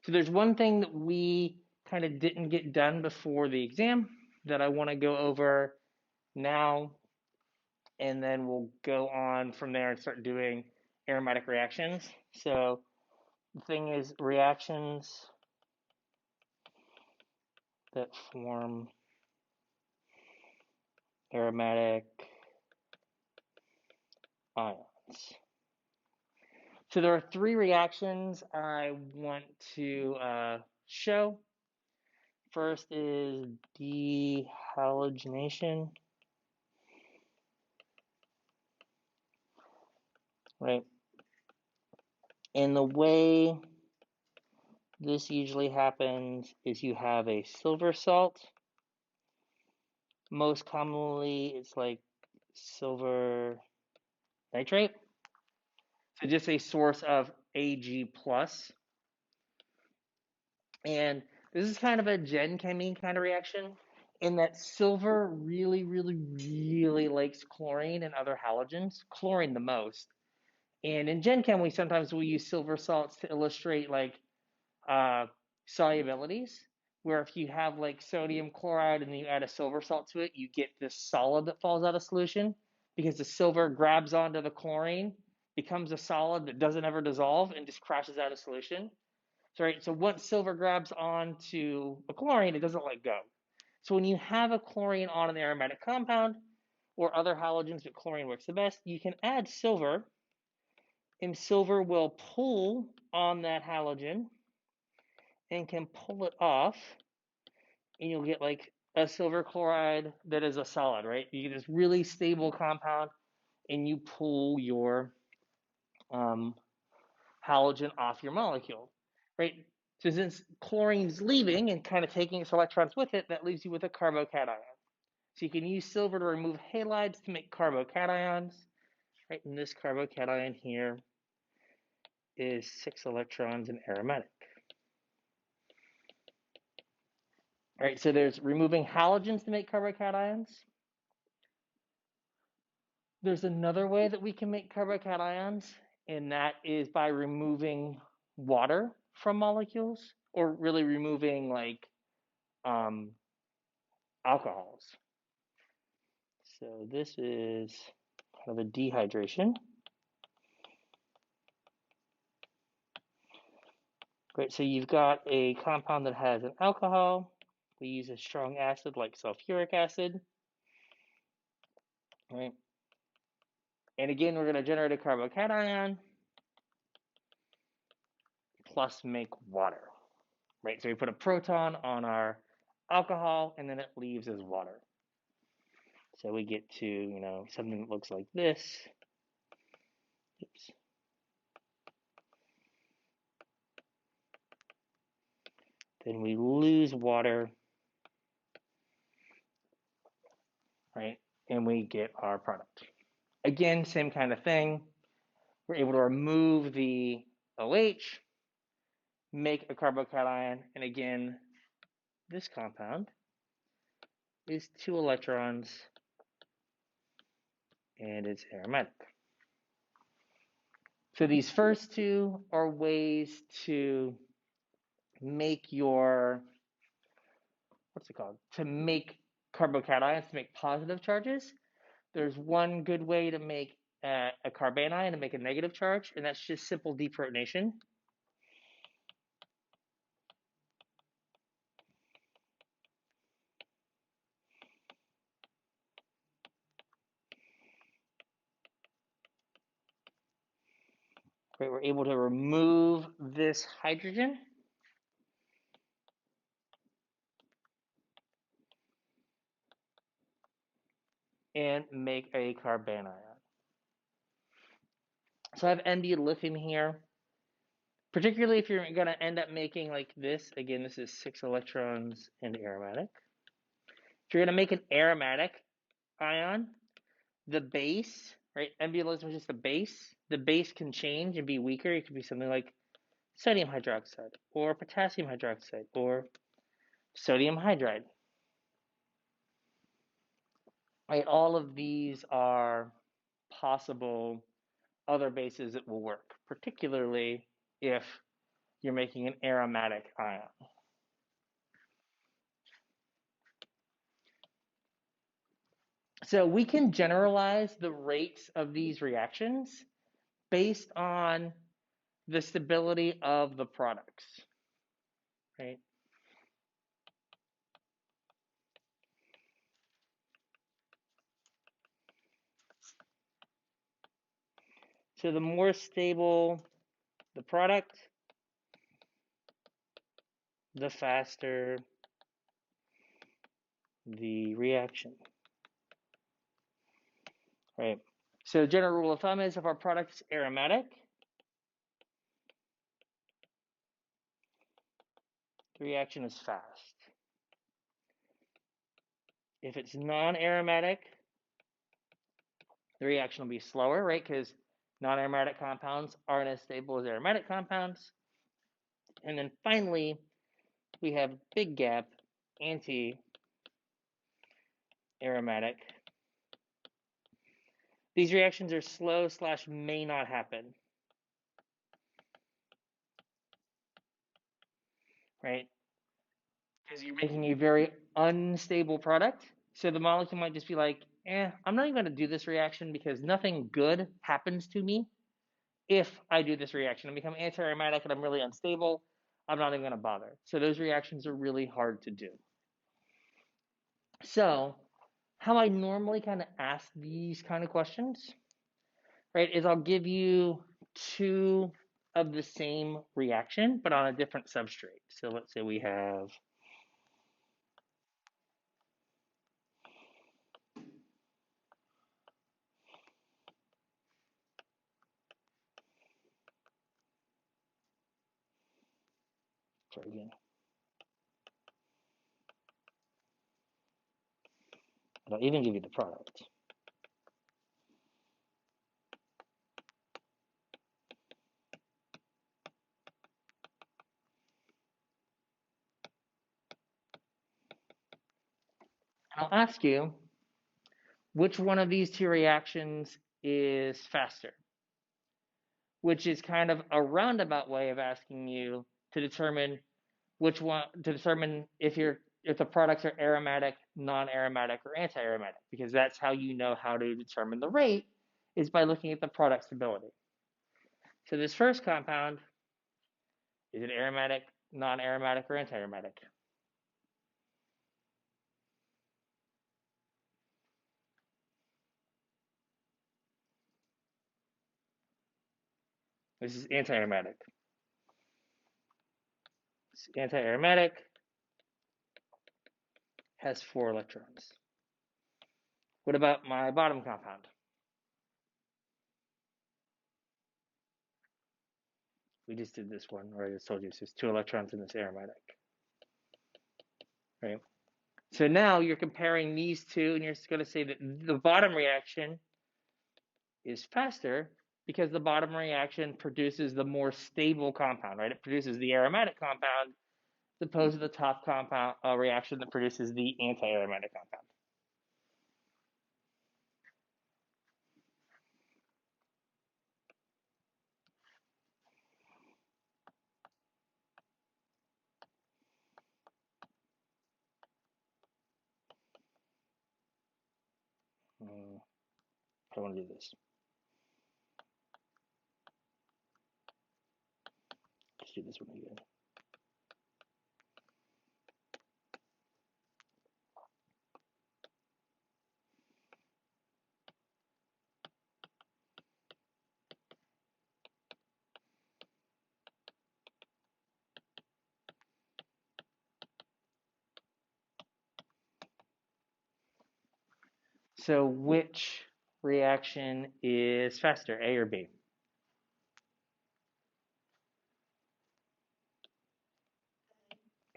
So there's one thing that we kind of didn't get done before the exam that I want to go over now, and then we'll go on from there and start doing aromatic reactions. So the thing is reactions that form aromatic ions. So there are three reactions I want to show. First is dehalogenation, right? And the way this usually happens is you have a silver salt. Most commonly, it's like silver nitrate. So just a source of Ag plus. And this is kind of a Gen chemie kind of reaction in that silver really, really, really likes chlorine and other halogens, chlorine the most. And in Gen Chem, we sometimes will use silver salts to illustrate like uh, solubilities, where if you have like sodium chloride and then you add a silver salt to it, you get this solid that falls out of solution because the silver grabs onto the chlorine, becomes a solid that doesn't ever dissolve and just crashes out of solution. So, right, so once silver grabs onto a chlorine, it doesn't let go. So when you have a chlorine on an aromatic compound or other halogens, but chlorine works the best, you can add silver, and silver will pull on that halogen and can pull it off, and you'll get like a silver chloride that is a solid, right? You get this really stable compound, and you pull your um, halogen off your molecule, right? So since chlorine's leaving and kind of taking its electrons with it, that leaves you with a carbocation. So you can use silver to remove halides to make carbocations, right? And this carbocation here is 6 electrons and aromatic. All right, so there's removing halogens to make carbocations. There's another way that we can make carbocations, and that is by removing water from molecules, or really removing like um, alcohols. So this is kind of a dehydration. Great, so you've got a compound that has an alcohol. We use a strong acid like sulfuric acid, right? And again, we're going to generate a carbocation plus make water, right? So we put a proton on our alcohol and then it leaves as water. So we get to, something that looks like this. Oops. Then we lose water, right? And we get our product. Again, same kind of thing. We're able to remove the OH, make a carbocation, and again, this compound is 2 electrons and it's aromatic. So these first two are ways to make your, what's it called? To make carbocations, to make positive charges. There's one good way to make a carbanion to make a negative charge, and that's just simple deprotonation. Right, we're able to remove this hydrogen and make a carbanion. So I have N-butyllithium here. Particularly if you're going to end up making like this, again, this is 6 electrons and aromatic. If you're going to make an aromatic ion, the base, right? N-butyllithium is just the base. The base can change and be weaker. It could be something like sodium hydroxide or potassium hydroxide or sodium hydride. Right? All of these are possible other bases that will work, particularly if you're making an aromatic ion. So we can generalize the rates of these reactions based on the stability of the products, right? So the more stable the product, the faster the reaction, right? So general rule of thumb is if our product is aromatic, the reaction is fast. If it's non-aromatic, the reaction will be slower, right? Because non-aromatic compounds aren't as stable as aromatic compounds. And then finally, we have big gap, anti-aromatic. These reactions are slow / may not happen, right? Because you're making a very unstable product. So the molecule might just be like, I'm not even going to do this reaction because nothing good happens to me if I do this reaction. I become anti-aromatic and I'm really unstable. I'm not even going to bother. So those reactions are really hard to do. So how I normally kind of ask these kind of questions, right, is I'll give you two of the same reaction, but on a different substrate. So let's say we have sorry again. I'll even give you the product. I'll ask you which one of these two reactions is faster, which is kind of a roundabout way of asking you to determine if the products are aromatic, non-aromatic, or anti-aromatic, because that's how you know how to determine the rate is by looking at the product stability. So this first compound, is it aromatic, non-aromatic, or anti-aromatic? This is anti-aromatic. It's anti-aromatic, has 4 electrons. What about my bottom compound? We just did this one, or I just told you, so there's 2 electrons in this aromatic, right? So now you're comparing these two, and you're just going to say that the bottom reaction is faster because the bottom reaction produces the more stable compound, right? It produces the aromatic compound as opposed to the top compound reaction that produces the anti-aromatic compound. I want to do this. Let's do this one again. So which reaction is faster, A or B?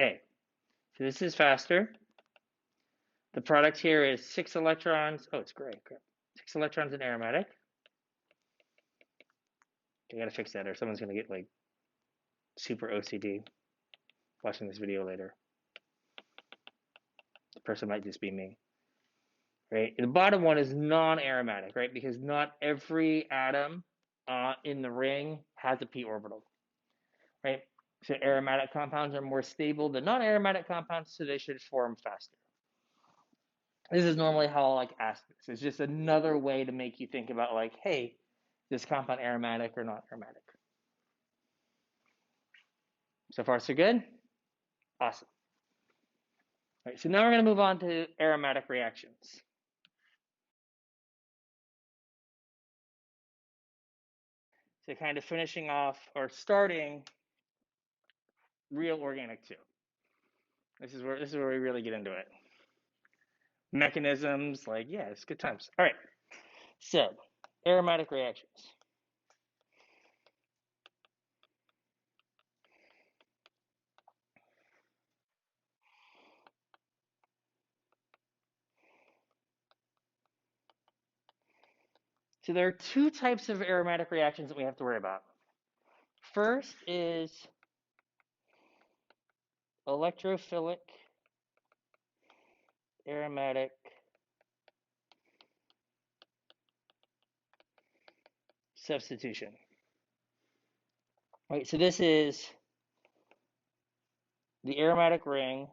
A. So this is faster. The product here is 6 electrons. Oh, it's gray. 6 electrons in aromatic. I gotta fix that or someone's gonna get like super OCD watching this video later. The person might just be me. Right? The bottom one is non-aromatic, right? Because not every atom in the ring has a p orbital, right? So aromatic compounds are more stable than non-aromatic compounds, so they should form faster. This is normally how I like ask this. It's just another way to make you think about like, hey, is this compound aromatic or not aromatic? So far, so good? Awesome. All right, so now we're going to move on to aromatic reactions. So kind of finishing off or starting real organic too. This is where we really get into it. Mechanisms, like, yeah, it's good times. All right, so aromatic reactions. So there are two types of aromatic reactions that we have to worry about. First is electrophilic aromatic substitution. Right, so this is the aromatic ring,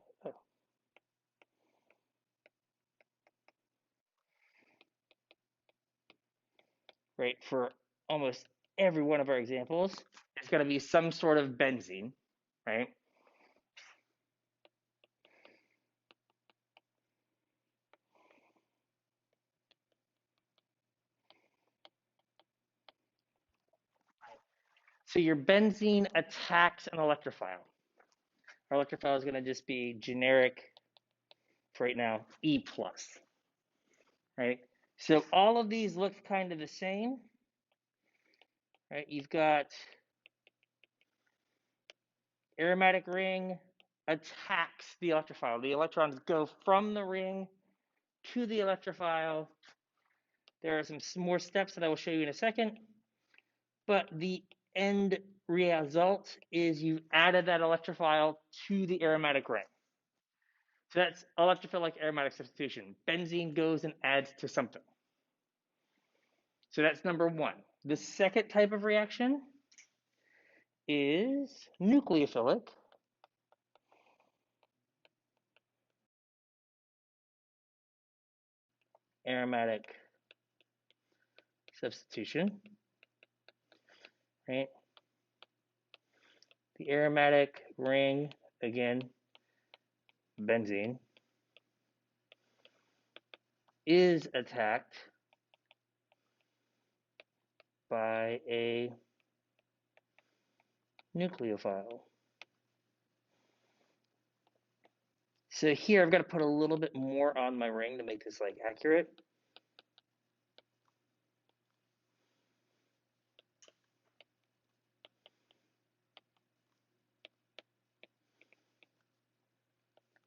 right, for almost every one of our examples. It's going to be some sort of benzene, right? So your benzene attacks an electrophile. Our electrophile is going to just be generic, for right now, E plus, right? So all of these look kind of the same, right? You've got aromatic ring attacks the electrophile. The electrons go from the ring to the electrophile. There are some more steps that I will show you in a second, but the end result is you've added that electrophile to the aromatic ring. So that's electrophilic aromatic substitution. Benzene goes and adds to something. So that's number one. The second type of reaction is nucleophilic aromatic substitution, right? The aromatic ring, again, benzene, is attacked by a nucleophile. So here I've got to put a little bit more on my ring to make this like accurate.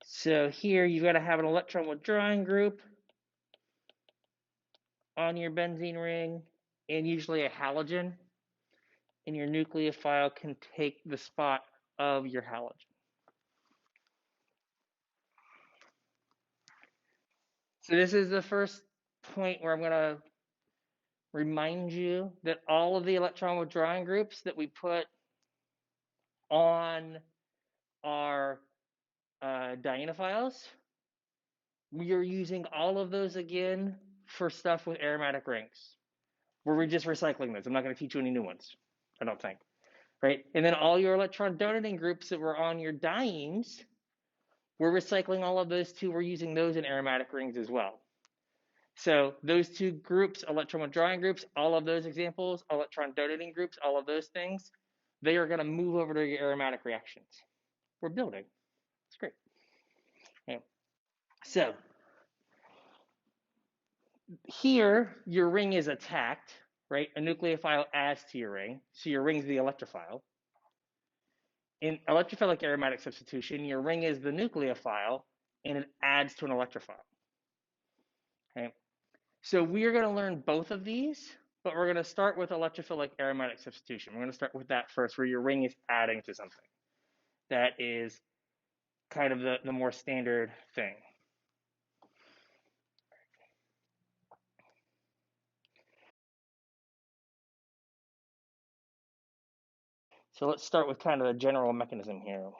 So here you've got to have an electron withdrawing group on your benzene ring and usually a halogen, and your nucleophile can take the spot of your halogen. So this is the first point where I'm going to remind you that all of the electron withdrawing groups that we put on our dienophiles, we are using all of those again for stuff with aromatic rings, where we're just recycling those. I'm not going to teach you any new ones, I don't think. Right? And then all your electron donating groups that were on your dienes, we're recycling all of those too. We're using those in aromatic rings as well. So those two groups, electron withdrawing groups, all of those examples, electron donating groups, all of those things, they are going to move over to your aromatic reactions. We're building. It's great. Okay. So here, your ring is attacked, right? A nucleophile adds to your ring. So your ring's the electrophile. In electrophilic aromatic substitution, your ring is the nucleophile, and it adds to an electrophile. Okay. So we are going to learn both of these, but we're going to start with electrophilic aromatic substitution. We're going to start with that first, where your ring is adding to something. That is kind of the more standard thing. So let's start with kind of a general mechanism here.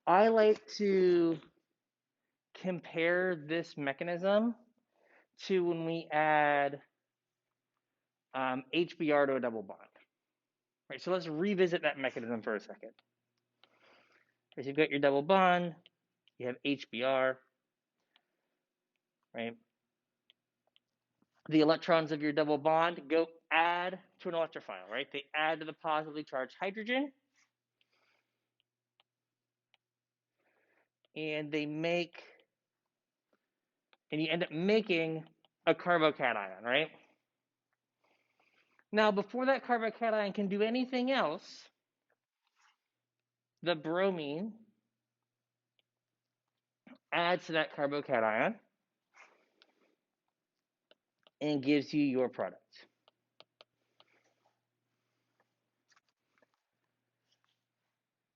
I like to compare this mechanism to when we add HBr to a double bond. Right, so let's revisit that mechanism for a second. So you've got your double bond, you have HBr, right? The electrons of your double bond go add to an electrophile, right? They add to the positively charged hydrogen, and they make, and you end up making a carbocation, right? Now, before that carbocation can do anything else, the bromine adds to that carbocation and gives you your product.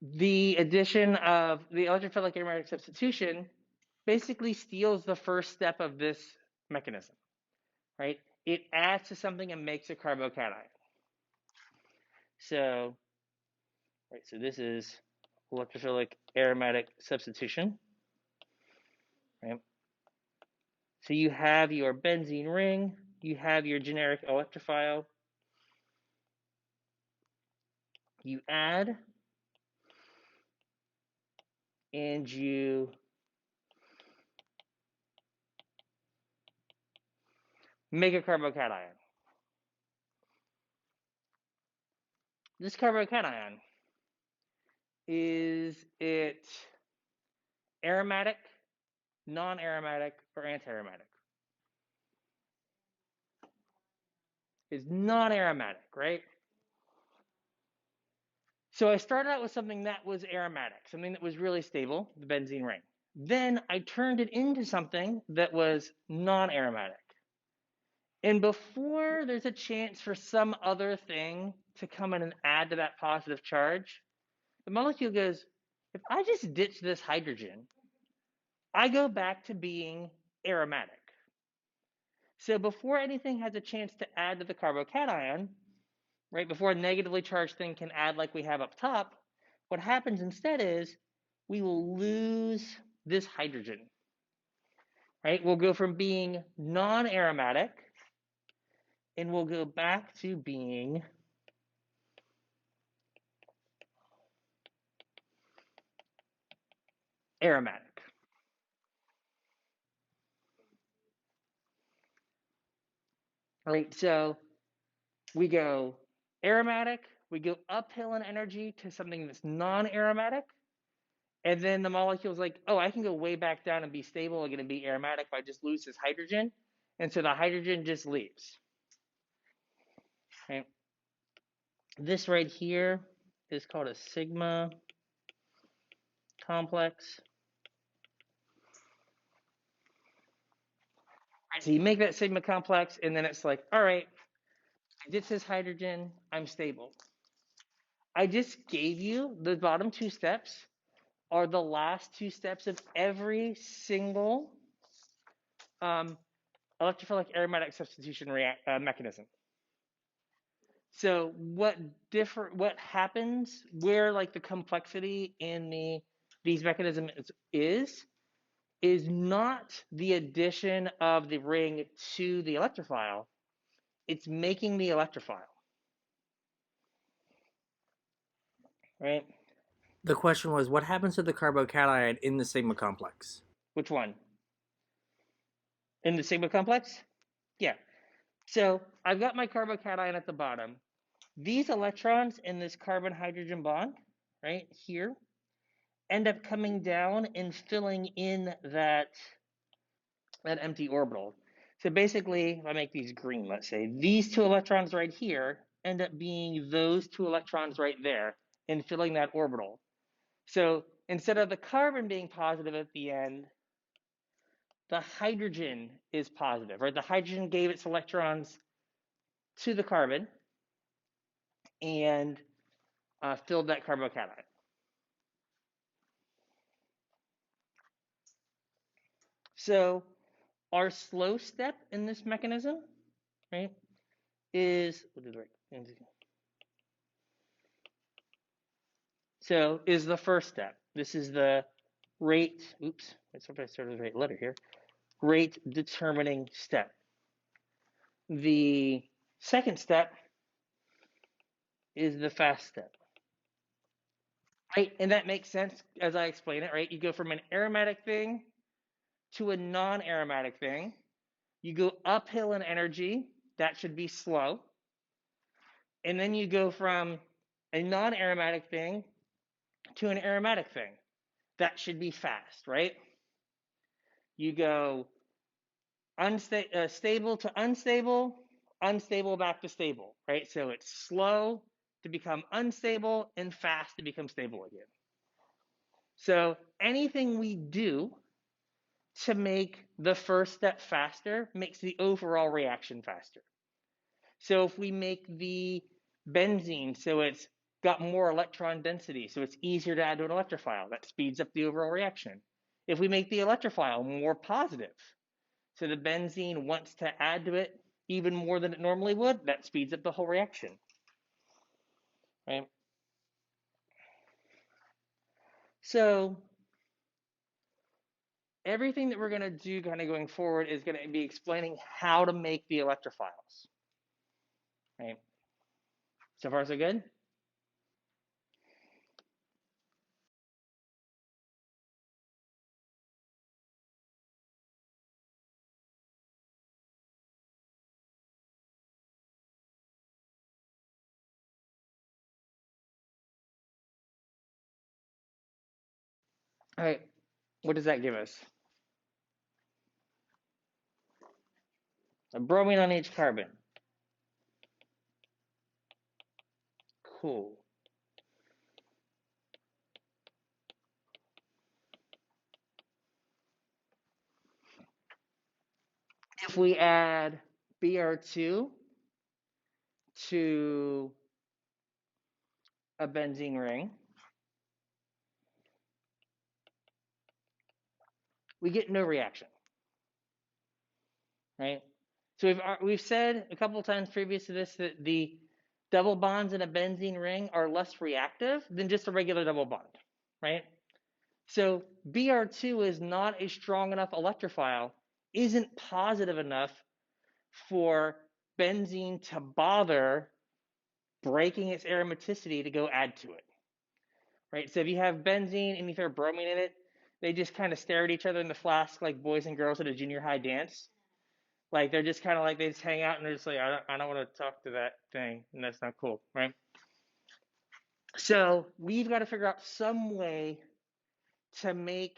The addition of the electrophilic aromatic substitution basically steals the first step of this mechanism, right? It adds to something and makes a carbocation. So, right, so this is electrophilic aromatic substitution, right? So you have your benzene ring, you have your generic electrophile, you add, and you make a carbocation. This carbocation, is it aromatic, non-aromatic, or anti-aromatic? It's non-aromatic, right? So I started out with something that was aromatic, something that was really stable, the benzene ring. Then I turned it into something that was non-aromatic. And before there's a chance for some other thing to come in and add to that positive charge, the molecule goes, if I just ditch this hydrogen, I go back to being aromatic. So before anything has a chance to add to the carbocation, right, before a negatively charged thing can add like we have up top, what happens instead is we will lose this hydrogen, right? We'll go from being non-aromatic and we'll go back to being aromatic. Right, so we go aromatic, we go uphill in energy to something that's non-aromatic, and then the molecule's like, oh, I can go way back down and be stable. I'm going to be aromatic if I just lose this hydrogen. And so the hydrogen just leaves. Okay. This right here is called a sigma complex. So you make that sigma complex, and then it's like, all right, I ditch this hydrogen, I'm stable. I just gave you the bottom two steps are the last two steps of every single electrophilic aromatic substitution mechanism. So what happens where like the complexity in these mechanisms is not the addition of the ring to the electrophile, it's making the electrophile, right? The question was, what happens to the carbocation in the sigma complex? Which one? In the sigma complex? Yeah. So I've got my carbocation at the bottom. These electrons in this carbon-hydrogen bond, right here, end up coming down and filling in that empty orbital. So basically, if I make these green, let's say, these two electrons right here end up being those two electrons right there and filling that orbital. So instead of the carbon being positive at the end, the hydrogen is positive, right? The hydrogen gave its electrons to the carbon and filled that carbocation. So our slow step in this mechanism, right, is the first step. This is the rate. Oops, sometimes I started the right letter here. Rate determining step. The second step is the fast step. Right, and that makes sense as I explain it. Right, you go from an aromatic thing to a non-aromatic thing. You go uphill in energy. That should be slow. And then you go from a non-aromatic thing to an aromatic thing. That should be fast, right? You go stable to unstable, unstable back to stable, right? So it's slow to become unstable and fast to become stable again. So anything we do to make the first step faster makes the overall reaction faster. So if we make the benzene so it's got more electron density, so it's easier to add to an electrophile, that speeds up the overall reaction. If we make the electrophile more positive, so the benzene wants to add to it even more than it normally would, that speeds up the whole reaction, right? So everything that we're going to do kind of going forward is going to be explaining how to make the electrophiles, right? So far, so good? All right, what does that give us? A bromine on each carbon. Cool. If we add Br2 to a benzene ring, we get no reaction, right? So we've said a couple of times previous to this that the double bonds in a benzene ring are less reactive than just a regular double bond, right? So Br2 is not a strong enough electrophile, isn't positive enough for benzene to bother breaking its aromaticity to go add to it, right? So if you have benzene and you throw bromine in it, they just kind of stare at each other in the flask like boys and girls at a junior high dance. Like they're just kind of like they just hang out and they're just like, I don't want to talk to that thing, and that's not cool, right? So we've got to figure out some way to make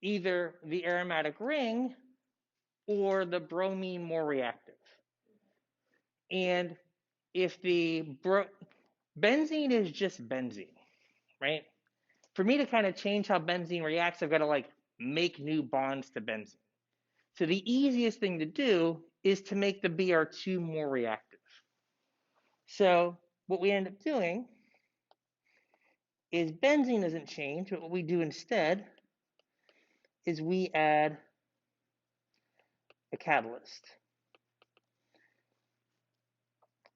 either the aromatic ring or the bromine more reactive. And if the benzene is just benzene, right? For me to kind of change how benzene reacts, I've got to like make new bonds to benzene. So the easiest thing to do is to make the Br2 more reactive. So what we end up doing is benzene doesn't change, but what we do instead is we add a catalyst.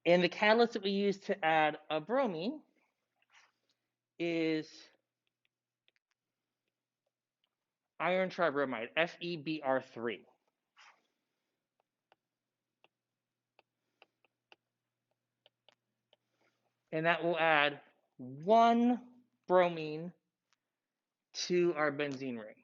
And the catalyst that we use to add a bromine is iron tribromide, FeBr3. And that will add one bromine to our benzene ring.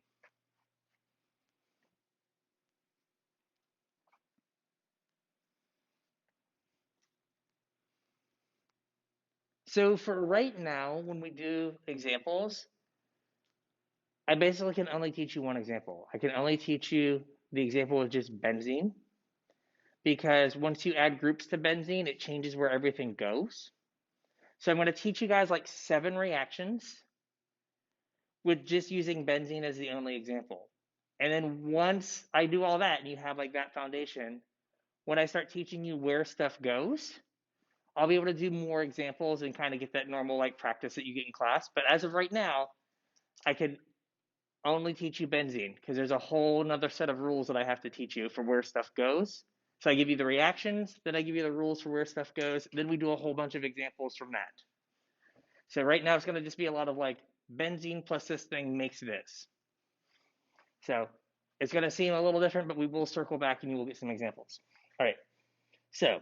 So for right now, when we do examples, I basically can only teach you one example. I can only teach you the example of just benzene, because once you add groups to benzene, it changes where everything goes. So I'm going to teach you guys like 7 reactions with just using benzene as the only example. And then once I do all that and you have like that foundation, when I start teaching you where stuff goes, I'll be able to do more examples and kind of get that normal like practice that you get in class. But as of right now, I can only teach you benzene because there's a whole another set of rules that I have to teach you for where stuff goes. So I give you the reactions, then I give you the rules for where stuff goes, then we do a whole bunch of examples from that. So right now it's going to just be a lot of like benzene plus this thing makes this. So it's going to seem a little different, but we will circle back and you will get some examples. All right. So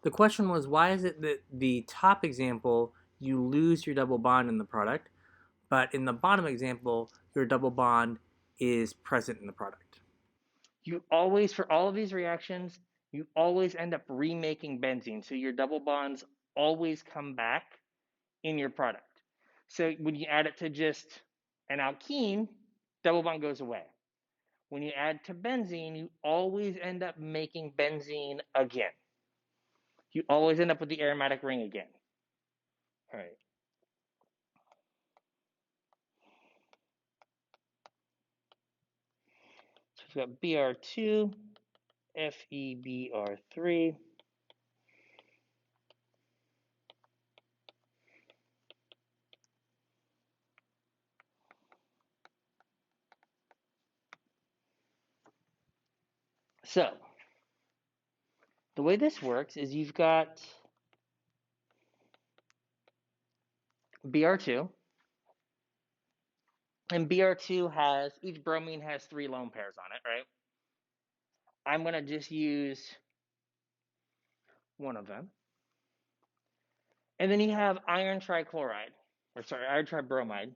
The question was, why is it that the top example, you lose your double bond in the product, but in the bottom example, your double bond is present in the product? you always, for all of these reactions, you always end up remaking benzene. So your double bonds always come back in your product. So when you add it to just an alkene, double bond goes away. When you add to benzene, you always end up making benzene again. You always end up with the aromatic ring again. All right. So we've got Br2, FeBr3. So the way this works is you've got Br2, and Br2 has, each bromine has 3 lone pairs on it, right? I'm going to just use one of them. And then you have iron trichloride, or sorry, iron tribromide.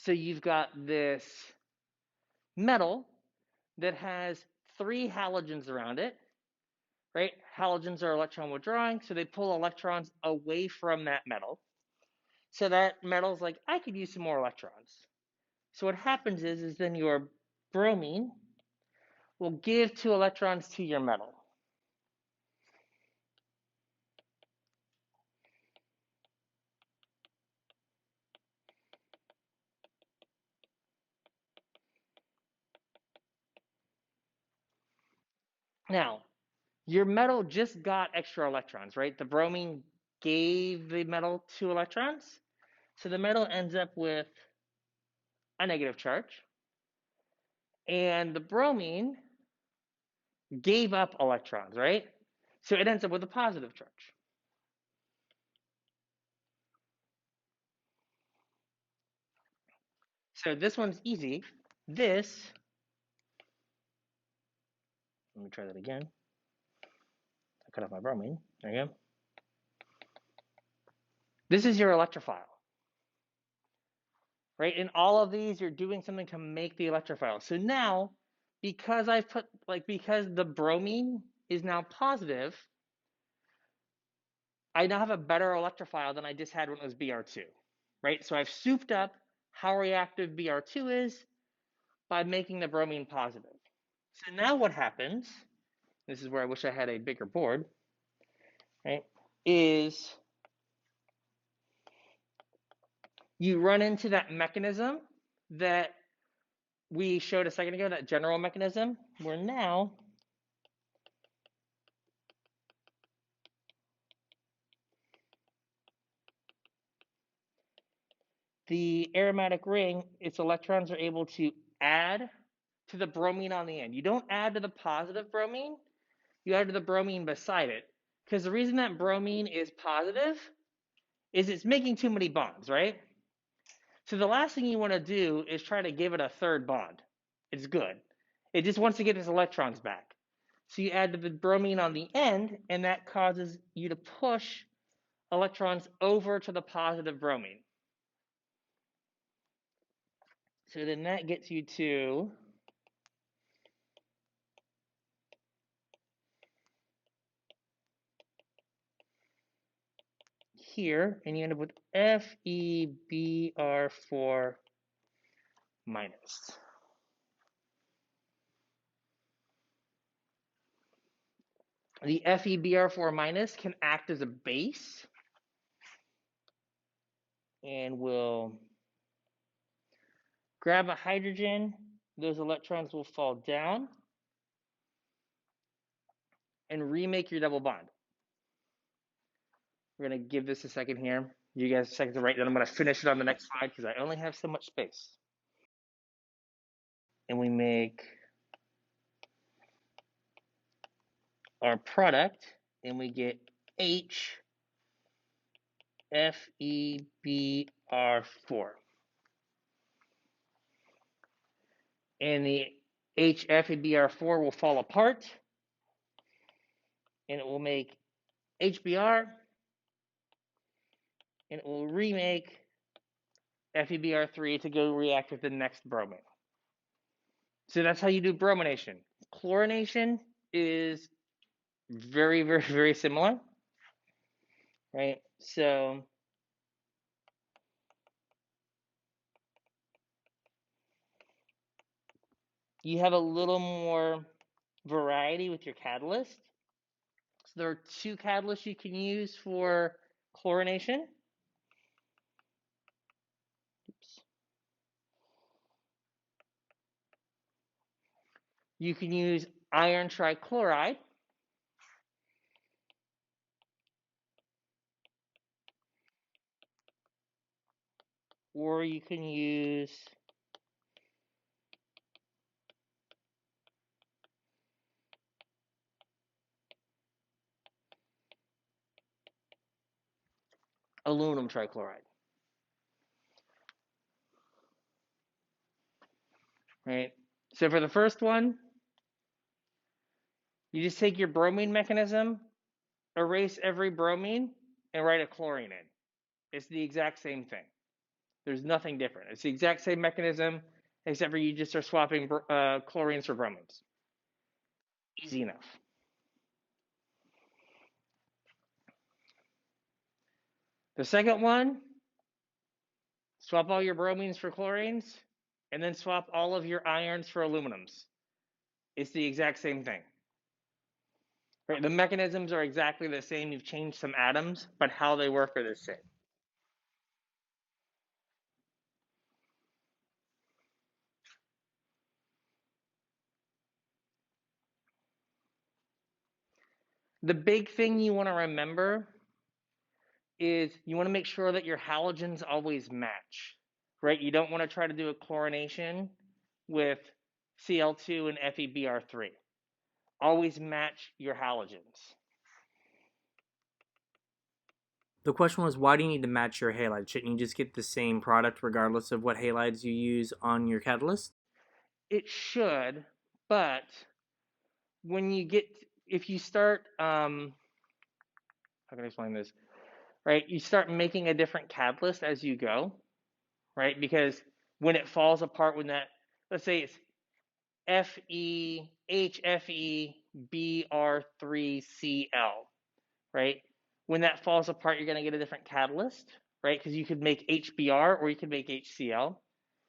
So you've got this metal that has 3 halogens around it, right? Halogens are electron withdrawing, so they pull electrons away from that metal. So that metal's like, I could use some more electrons. So what happens is then your bromine will give 2 electrons to your metal. Now, your metal just got extra electrons, right? The bromine gave the metal 2 electrons. So the metal ends up with a negative charge. And the bromine gave up electrons, right? So it ends up with a positive charge. So this one's easy. This, let me try that again. I cut off my bromine. There you go. This is your electrophile, right? In all of these, you're doing something to make the electrophile. So now, because because the bromine is now positive, I now have a better electrophile than I just had when it was Br2, right? So I've souped up how reactive Br2 is by making the bromine positive. So now what happens, this is where I wish I had a bigger board, right, is you run into that mechanism that we showed a second ago, that general mechanism, where now the aromatic ring, its electrons are able to add to the bromine on the end. You don't add to the positive bromine, you add to the bromine beside it. Because the reason that bromine is positive is it's making too many bonds, right? So the last thing you want to do is try to give it a third bond. It's good. It just wants to get its electrons back. So you add the bromine on the end, and that causes you to push electrons over to the positive bromine. So then that gets you to here, and you end up with FeBr4 minus. The FeBr4 minus can act as a base and will grab a hydrogen. Those electrons will fall down. and remake your double bond. We're going to give this a second here. You guys a second to write, then I'm going to finish it on the next slide because I only have so much space. And we make our product, and we get HFEBR4. And the HFEBR4 will fall apart, and it will make HBr, and it will remake FeBr3 to go react with the next bromine. So that's how you do bromination. Chlorination is very, very, very similar, right? So you have a little more variety with your catalyst. So there are two catalysts you can use for chlorination. Oops. You can use iron trichloride, or you can use aluminum trichloride, right? So for the first one, you just take your bromine mechanism, erase every bromine, and write a chlorine in. It's the exact same thing. There's nothing different. It's the exact same mechanism, except for you just are swapping chlorines for bromines. Easy enough. The second one, swap all your bromines for chlorines, and then swap all of your irons for aluminums. It's the exact same thing. Right? The mechanisms are exactly the same. You've changed some atoms, but how they work are the same. The big thing you want to remember is you want to make sure that your halogens always match, right? You don't want to try to do a chlorination with Cl2 and FeBr3. Always match your halogens. The question was, why do you need to match your halide? Shouldn't you just get the same product regardless of what halides you use on your catalyst? It should, but when you get, if you start, how can I explain this? Right, you start making a different catalyst as you go, right? Because when it falls apart, when that, let's say it's FeHFeBr3Cl, right? When that falls apart, you're going to get a different catalyst, right? Because you could make HBr or you could make HCl.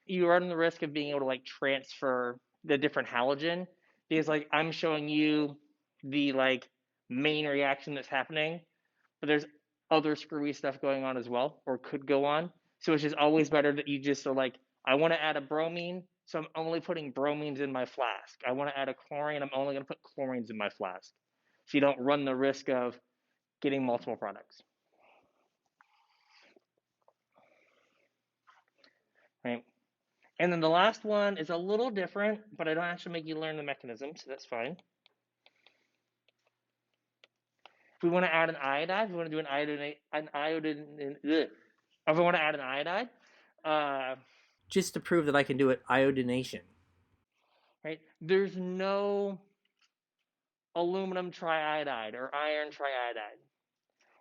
You run the risk of being able to like transfer the different halogen because like I'm showing you the like main reaction that's happening, but there's other screwy stuff going on as well, or could go on. So it's just always better that you just are like, I want to add a bromine, so I'm only putting bromines in my flask. I want to add a chlorine, I'm only going to put chlorines in my flask. So you don't run the risk of getting multiple products. Right? And then the last one is a little different, but I don't actually make you learn the mechanism, so that's fine. If we want to add an iodide, if we want to do if we want to add an iodide, Just to prove that I can do it, iodination. right? There's no aluminum triiodide or iron triiodide,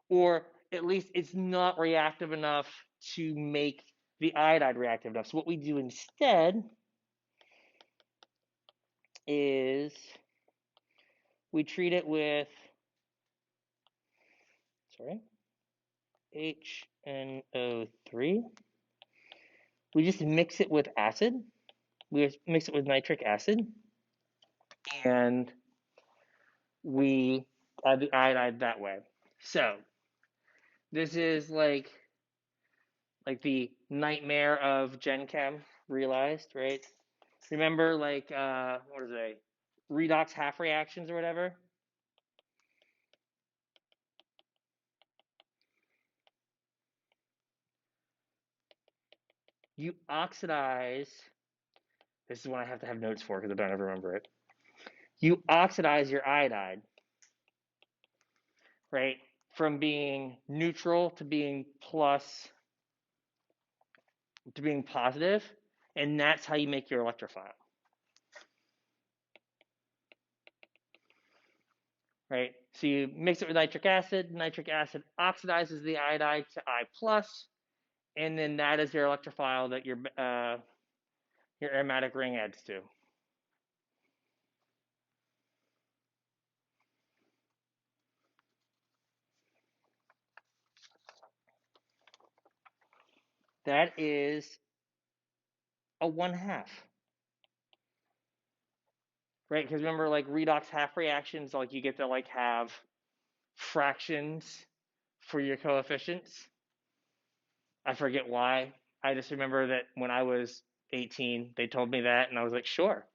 or at least it's not reactive enough to make the iodide reactive enough. So what we do instead is we treat it with, sorry, HNO3. We just mix it with acid. We just mix it with nitric acid, and we add the iodide that way. So this is like the nightmare of Gen Chem realized, right? Remember like what is it? Redox half reactions or whatever? you oxidize. This is one I have to have notes for because I don't ever remember it. You oxidize your iodide, right? From being neutral to being plus to being positive, and that's how you make your electrophile, right? So you mix it with nitric acid oxidizes the iodide to I plus, and then that is your electrophile that your aromatic ring adds to. That is a 1/2, right? Because remember, like redox half reactions, like you get to like have fractions for your coefficients. I forget why. I just remember that when I was 18, they told me that, and I was like, sure.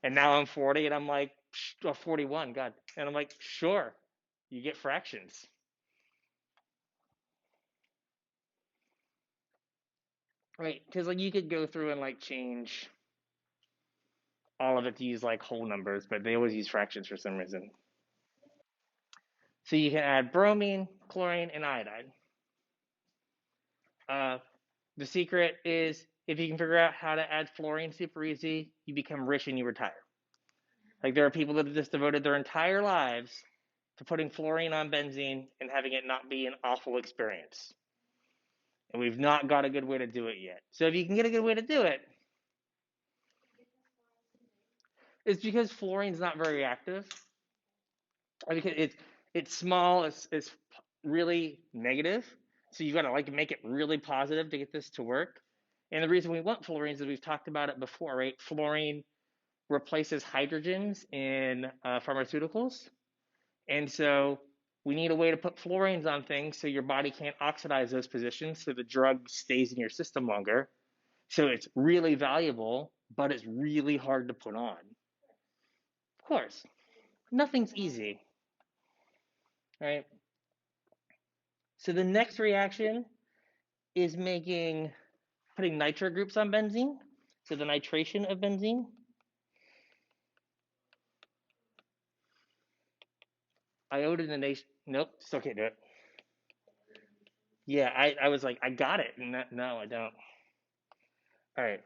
And now I'm 40, and I'm like, 41, God. And I'm like, sure, you get fractions. Right? Because like you could go through and like change all of it to use like whole numbers, but they always use fractions for some reason. So you can add bromine, chlorine, and iodide. Uh, the secret is if you can figure out how to add fluorine super easy, you become rich and you retire. Like there are people that have just devoted their entire lives to putting fluorine on benzene and having it not be an awful experience. And we've not got a good way to do it yet. So if you can get a good way to do it, it's because fluorine's not very reactive. Because it's small, it's really negative. So you've got to like make it really positive to get this to work. And the reason we want fluorines is we've talked about it before, right? Fluorine replaces hydrogens in pharmaceuticals. And so we need a way to put fluorines on things so your body can't oxidize those positions so the drug stays in your system longer. So it's really valuable, but it's really hard to put on. Of course, nothing's easy, right? So the next reaction is putting nitro groups on benzene. So the nitration of benzene. Iodination. Nope, still can't do it. Yeah, I was like, I got it. No, I don't. All right.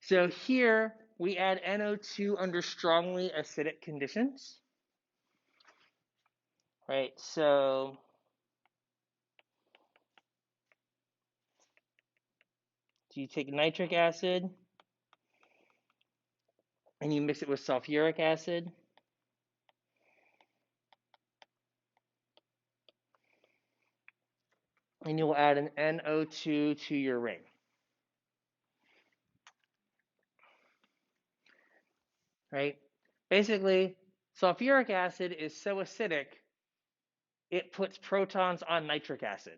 So here we add NO2 under strongly acidic conditions. Right. So you take nitric acid and you mix it with sulfuric acid. And you'll add an NO2 to your ring. Right? Basically, sulfuric acid is so acidic, it puts protons on nitric acid.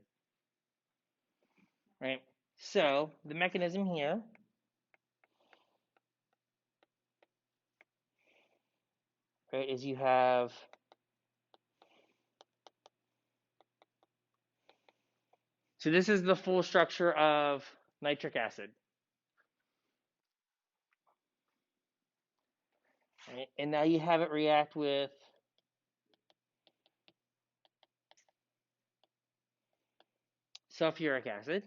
Right? So the mechanism here right, is you have so this is the full structure of nitric acid. Right? And now you have it react with sulfuric acid.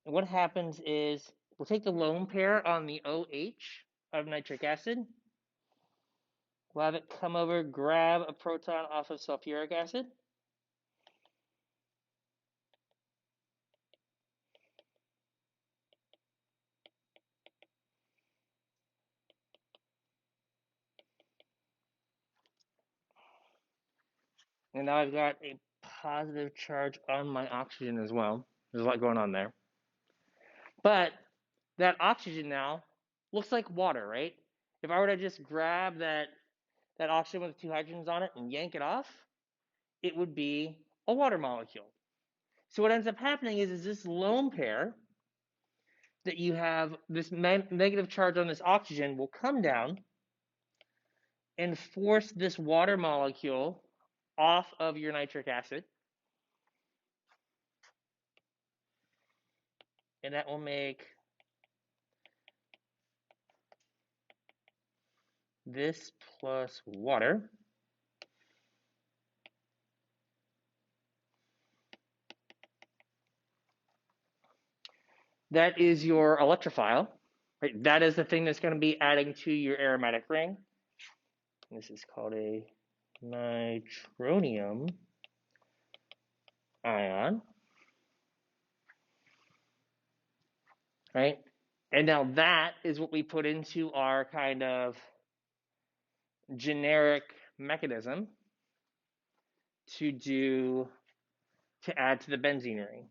And what happens is we'll take the lone pair on the OH of nitric acid. We'll have it come over, grab a proton off of sulfuric acid. And now I've got a positive charge on my oxygen as well. There's a lot going on there. But that oxygen now looks like water, right? If I were to just grab that oxygen with the two hydrogens on it and yank it off, it would be a water molecule. So what ends up happening is this lone pair that you have, this negative charge on this oxygen will come down and force this water molecule off of your nitric acid. and that will make this plus water. That is your electrophile. Right? That is the thing that's going to be adding to your aromatic ring. This is called a nitronium ion. Right? And now that is what we put into our kind of generic mechanism to add to the benzene ring.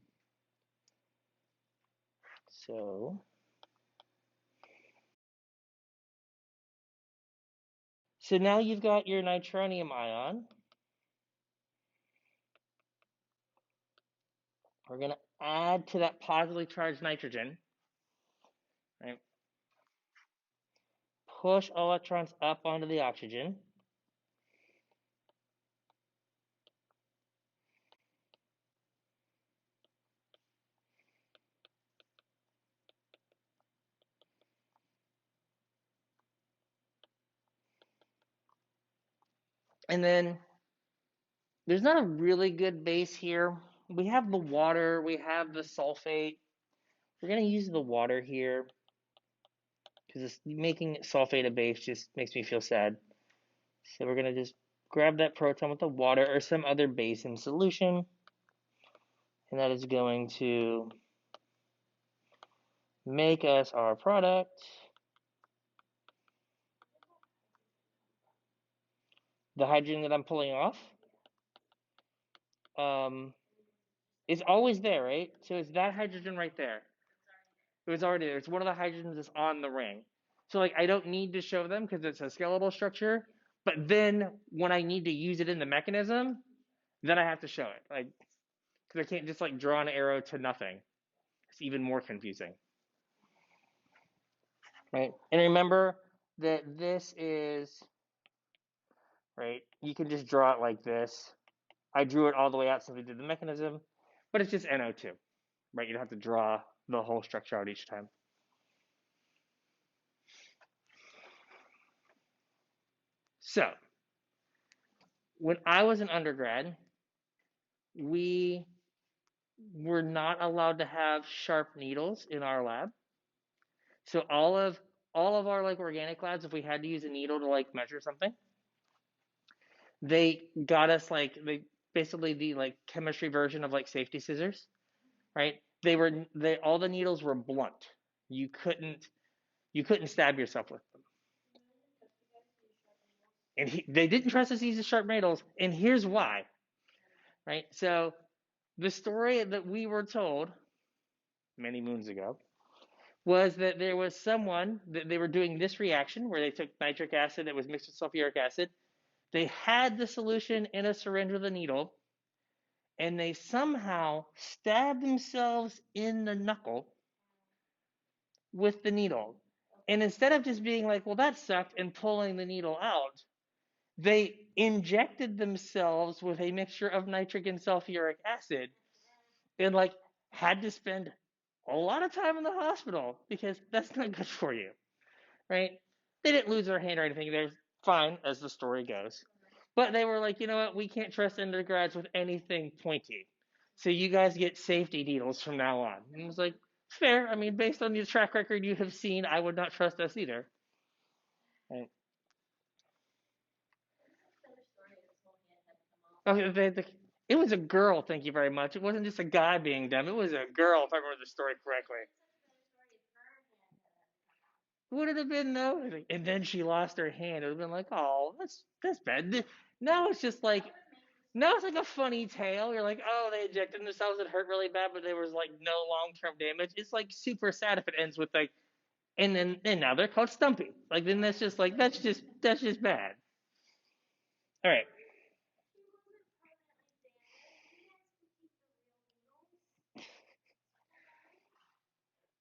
So now you've got your nitronium ion. We're going to add to that positively charged nitrogen. Right? Push electrons up onto the oxygen. And then there's not a really good base here. We have the water, we have the sulfate. We're going to use the water here because making sulfate a base just makes me feel sad. So we're going to just grab that proton with the water or some other base in solution. And that is going to make us our product. The hydrogen that I'm pulling off is always there, right? So it's that hydrogen right there. It was already there. It's one of the hydrogens that's on the ring. So like I don't need to show them because it's a skeletal structure. But then when I need to use it in the mechanism, then I have to show it. Like because I can't just like draw an arrow to nothing. It's even more confusing. Right? And remember that this is right. You can just draw it like this. I drew it all the way out since we did the mechanism, but it's just NO2. Right? You don't have to draw the whole structure out each time. So, when I was an undergrad, we were not allowed to have sharp needles in our lab. So all of our like organic labs, if we had to use a needle to like measure something, they got us like they basically the like chemistry version of like safety scissors, right? They all the needles were blunt. You couldn't stab yourself with them. And they didn't trust us to use the sharp needles, and here's why, right? So the story that we were told many moons ago was that there was someone that they were doing this reaction where they took nitric acid that was mixed with sulfuric acid. They had the solution in a syringe with a needle, and they somehow stabbed themselves in the knuckle with the needle. And instead of just being like, well, that sucked, and pulling the needle out, they injected themselves with a mixture of nitric and sulfuric acid and like had to spend a lot of time in the hospital because that's not good for you, right? They didn't lose their hand or anything. They're fine, as the story goes. But they were like, you know what? We can't trust undergrads with anything pointy. So you guys get safety needles from now on. And it was like, fair. I mean, based on the track record you have seen, I would not trust us either. Right? Okay, it was a girl, thank you very much. It wasn't just a guy being dumb. It was a girl, if I remember the story correctly. Would it have been though? And then she lost her hand. It would have been like, oh, that's bad. Now it's just like now it's like a funny tale. You're like, oh, they injected themselves. It hurt really bad, but there was like no long-term damage. It's like super sad if it ends with like, and now they're called Stumpy. Like then that's just like that's just bad. All right,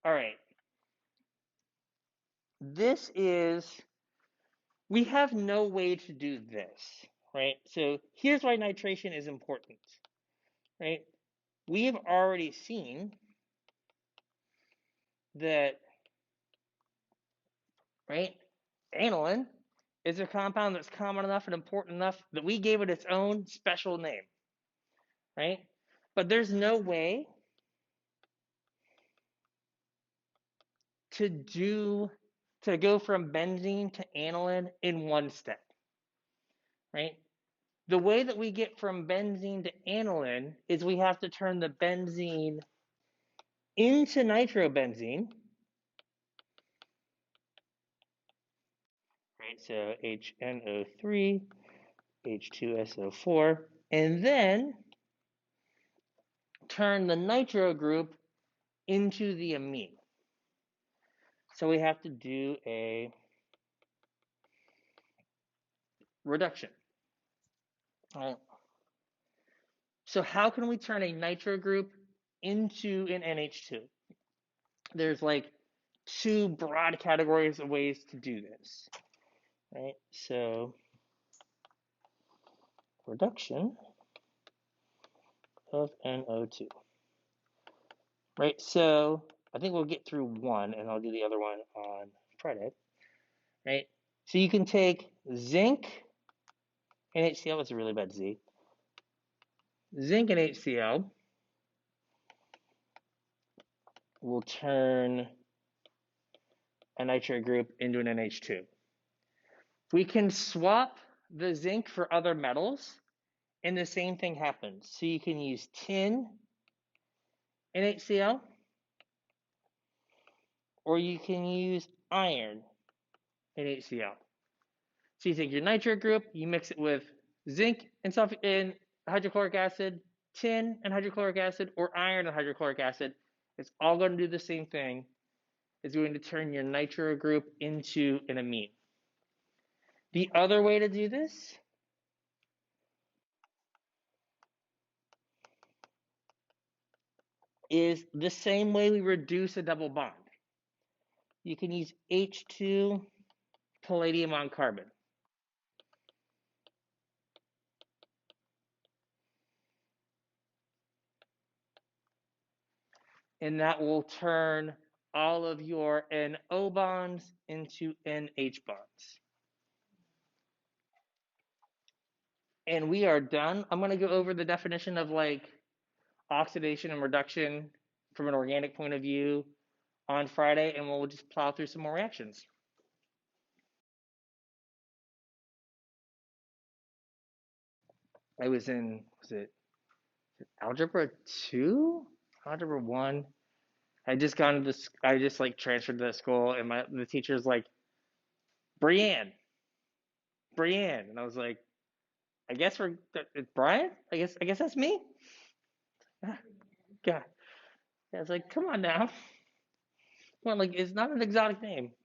all right. This is we have no way to do this, right? So here's why nitration is important, right? We have already seen that, right, aniline is a compound that's common enough and important enough that we gave it its own special name, right? But there's no way to go from benzene to aniline in one step, right? The way that we get from benzene to aniline is we have to turn the benzene into nitrobenzene, right? So HNO3, H2SO4, and then turn the nitro group into the amine. So we have to do a reduction. All right. So how can we turn a nitro group into an NH2? There's like two broad categories of ways to do this, right? So reduction of NO2, right? So I think we'll get through one and I'll do the other one on Friday, right? So you can take zinc and HCl, it's a really bad Z. Zinc and HCl will turn a nitrate group into an NH2. We can swap the zinc for other metals and the same thing happens. So you can use tin in HCl or you can use iron in HCl. So you take your nitrate group, you mix it with zinc and hydrochloric acid, tin and hydrochloric acid, or iron and hydrochloric acid. It's all going to do the same thing. It's going to turn your nitro group into an amine. The other way to do this is the same way we reduce a double bond. You can use H2 palladium on carbon. And that will turn all of your NO bonds into NH bonds. And we are done. I'm going to go over the definition of like oxidation and reduction from an organic point of view on Friday, and we'll just plow through some more reactions. I was in, was it algebra 2? Algebra 1? I just got into this, I just like transferred to that school, and the teacher's like, Brienne, Brienne. And I was like, I guess it's Brian? I guess that's me? God. Yeah, it's like, come on now. Come on, like, it's not an exotic name.